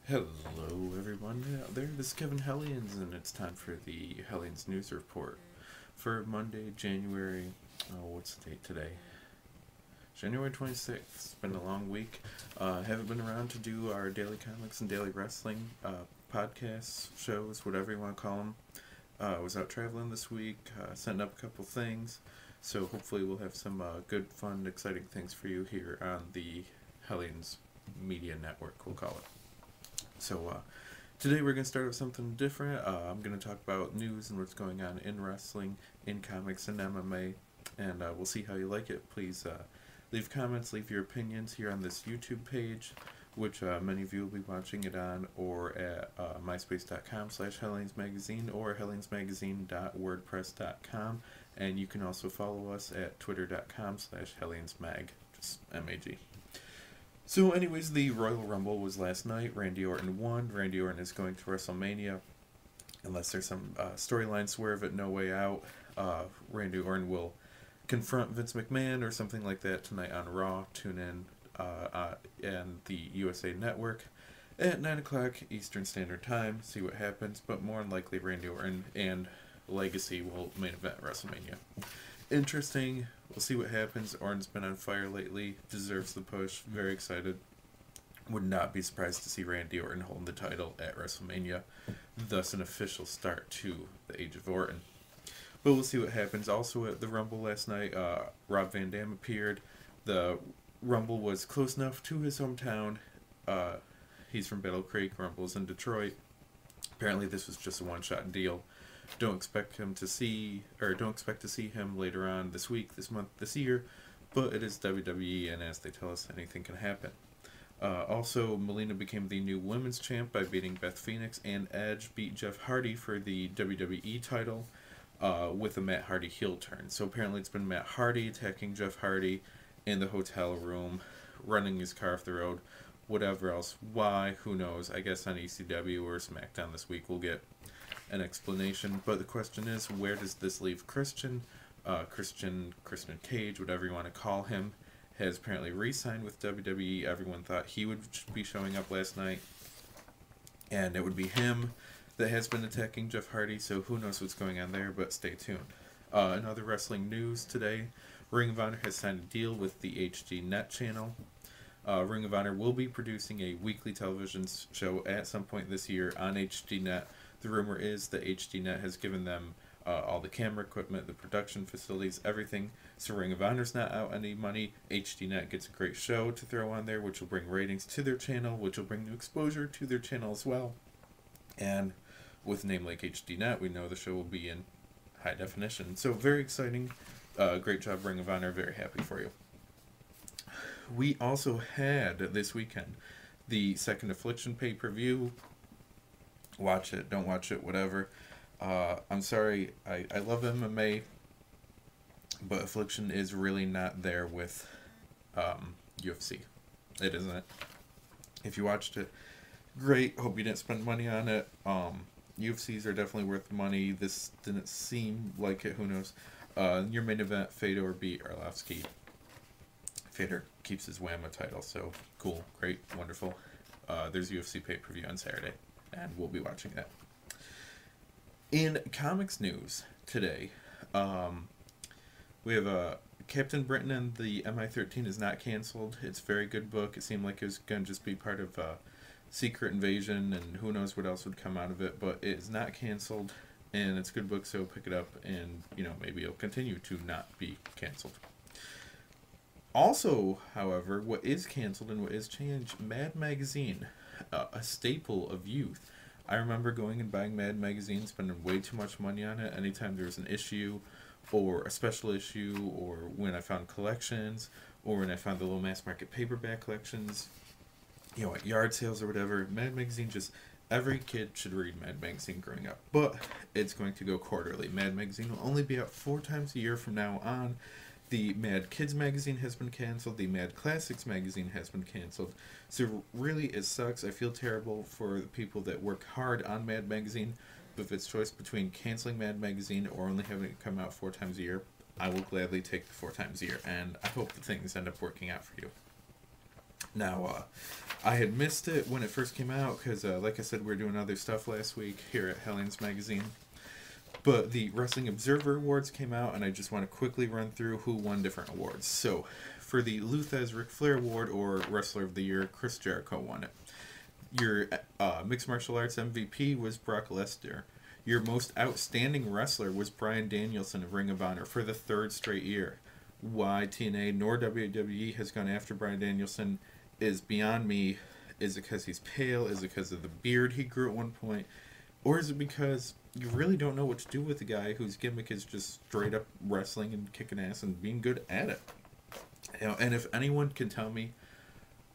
Hello, everyone out there. This is Kevin Hellions, and it's time for the Hellions News Report for Monday, January. What's the date today? January 26th. It's been a long week. Haven't been around to do our daily comics and daily wrestling podcasts, shows, whatever you want to call them. I was out traveling this week, setting up a couple things. So hopefully we'll have some good, fun, exciting things for you here on the Hellions Media Network, we'll call it. So today we're going to start with something different. I'm going to talk about news and what's going on in wrestling, in comics, and MMA, and we'll see how you like it. Please leave comments, leave your opinions here on this YouTube page, which many of you will be watching it on, or at myspace.com/HellionsMagazine or hellionsmagazine.wordpress.com, and you can also follow us at twitter.com/HellionsMag, just MAG. So anyways, the Royal Rumble was last night. Randy Orton won. Randy Orton is going to WrestleMania. Unless there's some storyline swerve at No Way Out, Randy Orton will confront Vince McMahon or something like that tonight on Raw. Tune in and the USA Network at 9 o'clock Eastern Standard Time. See what happens, but more than likely Randy Orton and Legacy will main event WrestleMania. Interesting. We'll see what happens. Orton's been on fire lately. Deserves the push. Very excited. Would not be surprised to see Randy Orton holding the title at WrestleMania. Thus an official start to the Age of Orton. But we'll see what happens. Also at the Rumble last night, Rob Van Dam appeared. The Rumble was close enough to his hometown. He's from Battle Creek. Rumble's in Detroit. Apparently this was just a one-shot deal. Don't expect to see him later on this week, this month, this year, but it is WWE, and as they tell us, anything can happen. Also, Melina became the new women's champ by beating Beth Phoenix, and Edge beat Jeff Hardy for the WWE title with a Matt Hardy heel turn. So apparently it's been Matt Hardy attacking Jeff Hardy in the hotel room, running his car off the road, whatever else. Why? Who knows? I guess on ECW or SmackDown this week we'll get an explanation, but the question is, where does this leave Christian? Christian Cage, whatever you want to call him, has apparently re-signed with WWE. Everyone thought he would be showing up last night, and it would be him that has been attacking Jeff Hardy, so who knows what's going on there, but stay tuned. In other wrestling news today, Ring of Honor has signed a deal with the HD Net channel. Ring of Honor will be producing a weekly television show at some point this year on HD Net. The rumor is that HDNet has given them all the camera equipment, the production facilities, everything. So Ring of Honor's not out any money. HDNet gets a great show to throw on there, which will bring ratings to their channel, which will bring new exposure to their channel as well. And with a name like HDNet, we know the show will be in high definition. So very exciting. Great job, Ring of Honor. Very happy for you. We also had this weekend the second Affliction pay-per-view. Watch it, don't watch it, whatever. I'm sorry, I love MMA, but Affliction is really not there with UFC. It isn't. If you watched it, great. Hope you didn't spend money on it. UFCs are definitely worth the money. This didn't seem like it, who knows. Your main event, Fedor beat Arlovsky. Fedor keeps his WAMA title, so cool, great, wonderful. There's UFC pay-per-view on Saturday, and we'll be watching that. In comics news today, we have Captain Britain and the MI-13 is not canceled. It's a very good book. It seemed like it was going to just be part of Secret Invasion, and who knows what else would come out of it, but it is not canceled, and it's a good book, so pick it up, and maybe it'll continue to not be canceled. Also, however, what is canceled and what is changed, Mad Magazine, a staple of youth. I remember going and buying Mad Magazine, spending way too much money on it anytime there was an issue or a special issue, or when I found collections, or when I found the little mass market paperback collections, at yard sales or whatever. Mad Magazine, just every kid should read Mad Magazine growing up, but it's going to go quarterly. Mad Magazine will only be out 4 times a year from now on. The Mad Kids magazine has been canceled. The Mad Classics magazine has been canceled. So really, it sucks. I feel terrible for the people that work hard on Mad Magazine. But if it's choice between canceling Mad Magazine or only having it come out 4 times a year, I will gladly take the 4 times a year. And I hope that things end up working out for you. Now, I had missed it when it first came out because, like I said, we were doing other stuff last week here at Hellions Magazine. But the Wrestling Observer Awards came out, and I just want to quickly run through who won different awards. So, for the Luthez Ric Flair Award, or Wrestler of the Year, Chris Jericho won it. Your Mixed Martial Arts MVP was Brock Lesnar. Your Most Outstanding Wrestler was Bryan Danielson of Ring of Honor for the 3rd straight year. Why TNA nor WWE has gone after Bryan Danielson is beyond me. Is it because he's pale? Is it because of the beard he grew at one point? Or is it because you really don't know what to do with a guy whose gimmick is just straight up wrestling and kicking ass and being good at it? And if anyone can tell me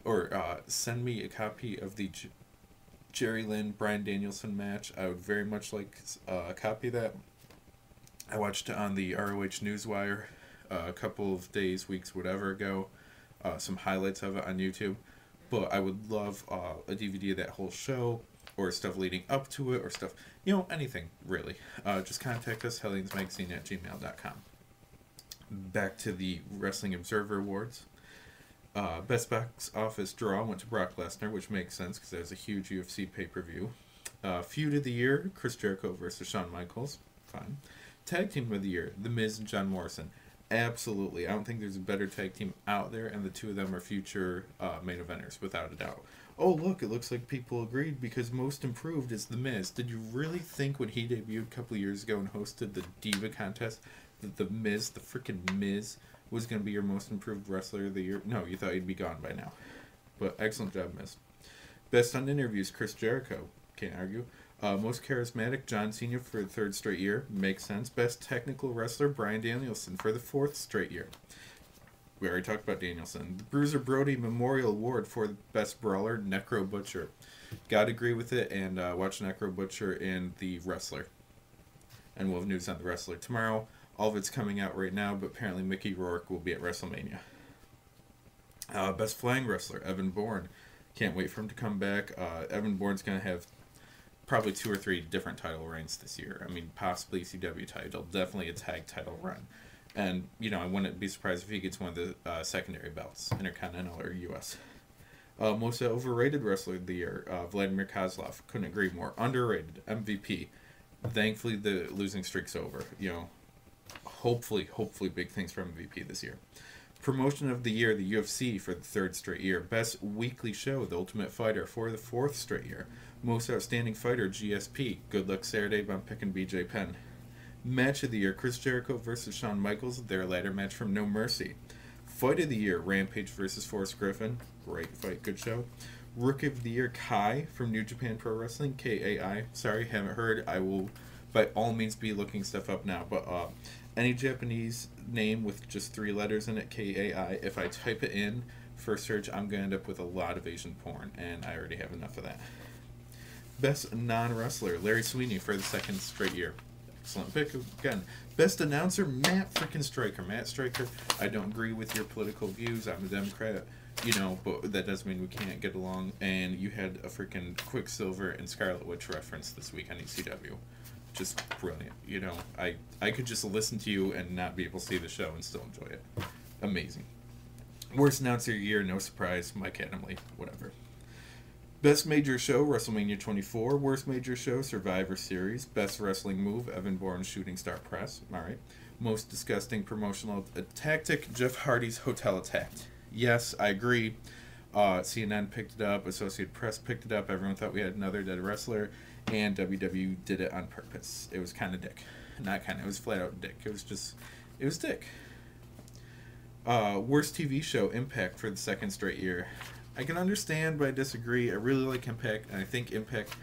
or send me a copy of the Jerry Lynn Bryan Danielson match, I would very much like a copy of that. I watched it on the ROH Newswire a couple of days, weeks, whatever ago. Some highlights of it on YouTube. But I would love a DVD of that whole show, or stuff leading up to it, or stuff, anything, really. Just contact us, hellionsmagazine@gmail.com. Back to the Wrestling Observer Awards. Best box office draw went to Brock Lesnar, which makes sense because that was a huge UFC pay-per-view. Feud of the year, Chris Jericho versus Shawn Michaels. Fine. Tag team of the year, The Miz and John Morrison. Absolutely. I don't think there's a better tag team out there, and the two of them are future main eventers, without a doubt. Oh, look, it looks like people agreed because Most Improved is The Miz. Did you really think when he debuted a couple of years ago and hosted the Diva contest that The Miz, the freaking Miz, was going to be your Most Improved Wrestler of the Year? No, you thought he'd be gone by now. But excellent job, Miz. Best on Interviews, Chris Jericho. Can't argue. Most Charismatic, John Cena for the 3rd straight year. Makes sense. Best Technical Wrestler, Bryan Danielson for the 4th straight year. We already talked about Danielson. The Bruiser Brody Memorial Award for the Best Brawler, Necro Butcher. Gotta agree with it, and watch Necro Butcher and The Wrestler. And we'll have news on The Wrestler tomorrow. All of it's coming out right now, but apparently Mickey Rourke will be at WrestleMania. Best Flying Wrestler, Evan Bourne. Can't wait for him to come back. Evan Bourne's going to have probably 2 or 3 different title reigns this year. I mean, possibly ECW title, definitely a tag title run. And, I wouldn't be surprised if he gets one of the secondary belts, Intercontinental or US. Most overrated wrestler of the year, Vladimir Kozlov. Couldn't agree more. Underrated, MVP. Thankfully, the losing streak's over. Hopefully big things for MVP this year. Promotion of the year, the UFC for the 3rd straight year. Best weekly show, The Ultimate Fighter for the 4th straight year. Most Outstanding Fighter, GSP. Good luck Saturday, but I'm picking BJ Penn. Match of the year, Chris Jericho versus Shawn Michaels, their ladder match from No Mercy. Fight of the year, Rampage versus Forrest Griffin. Great fight, good show. Rookie of the year, Kai from New Japan Pro Wrestling, KAI. Sorry, haven't heard. I will by all means be looking stuff up now, but any Japanese name with just 3 letters in it, KAI, if I type it in for search, I'm going to end up with a lot of Asian porn, and I already have enough of that. Best non-wrestler, Larry Sweeney for the 2nd straight year. Excellent pick again. Best announcer, Matt freaking Stryker. Matt Stryker, I don't agree with your political views. I'm a Democrat, but that doesn't mean we can't get along. And you had a freaking Quicksilver and Scarlet Witch reference this week on ECW. Just brilliant. I could just listen to you and not be able to see the show and still enjoy it. Amazing. Worst announcer of the year, no surprise, Mike Adamle. Whatever. Best Major Show, WrestleMania 24. Worst Major Show, Survivor Series. Best Wrestling Move, Evan Bourne's Shooting Star Press. Alright. Most Disgusting Promotional Tactic, Jeff Hardy's Hotel Attack. Yes, I agree. CNN picked it up. Associated Press picked it up. Everyone thought we had another dead wrestler. And WWE did it on purpose. It was kind of dick. Not kind of. It was flat out dick. It was dick. Worst TV show, Impact for the 2nd straight year. I can understand, but I disagree. I really like Impact, and I think Impact,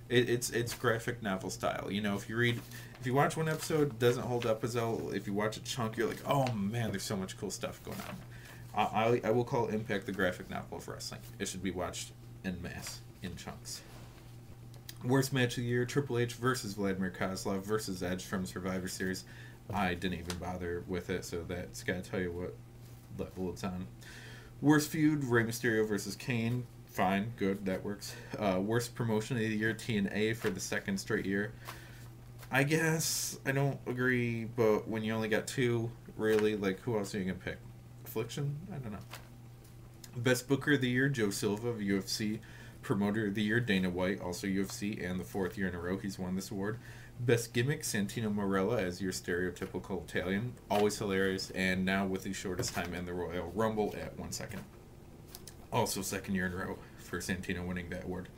it's graphic novel style. If you watch one episode, it doesn't hold up as well. If you watch a chunk, you're like, oh man, there's so much cool stuff going on. I will call Impact the graphic novel of wrestling. It should be watched en masse, in chunks. Worst match of the year, Triple H versus Vladimir Kozlov versus Edge from Survivor Series. I didn't even bother with it, so that's got to tell you what level it's on. Worst feud, Rey Mysterio versus Kane. Fine, good, that works. Worst promotion of the year, TNA for the 2nd straight year. I guess I don't agree, but when you only got 2, really, who else are you going to pick? Affliction? I don't know. Best Booker of the Year, Joe Silva of UFC. Promoter of the Year, Dana White, also UFC, and the 4th year in a row he's won this award. Best Gimmick, Santino Marella as your stereotypical Italian. Always hilarious, and now with the shortest time in the Royal Rumble at 1 second. Also 2nd year in a row for Santino winning that award.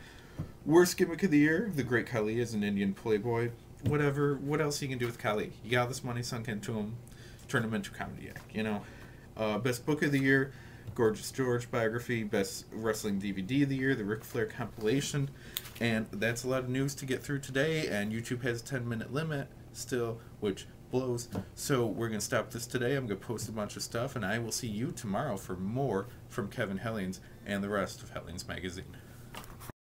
Worst Gimmick of the Year, the Great Khali as an Indian playboy. Whatever, what else you can do with Khali? You got all this money sunk into him, turn him into a comedy act, you know? Best Book of the Year, Gorgeous George biography. Best Wrestling DVD of the Year, the Ric Flair compilation. And that's a lot of news to get through today, and YouTube has a 10-minute limit still, which blows. So we're going to stop this today. I'm going to post a bunch of stuff, and I will see you tomorrow for more from Kevin Hellions and the rest of Hellions Magazine.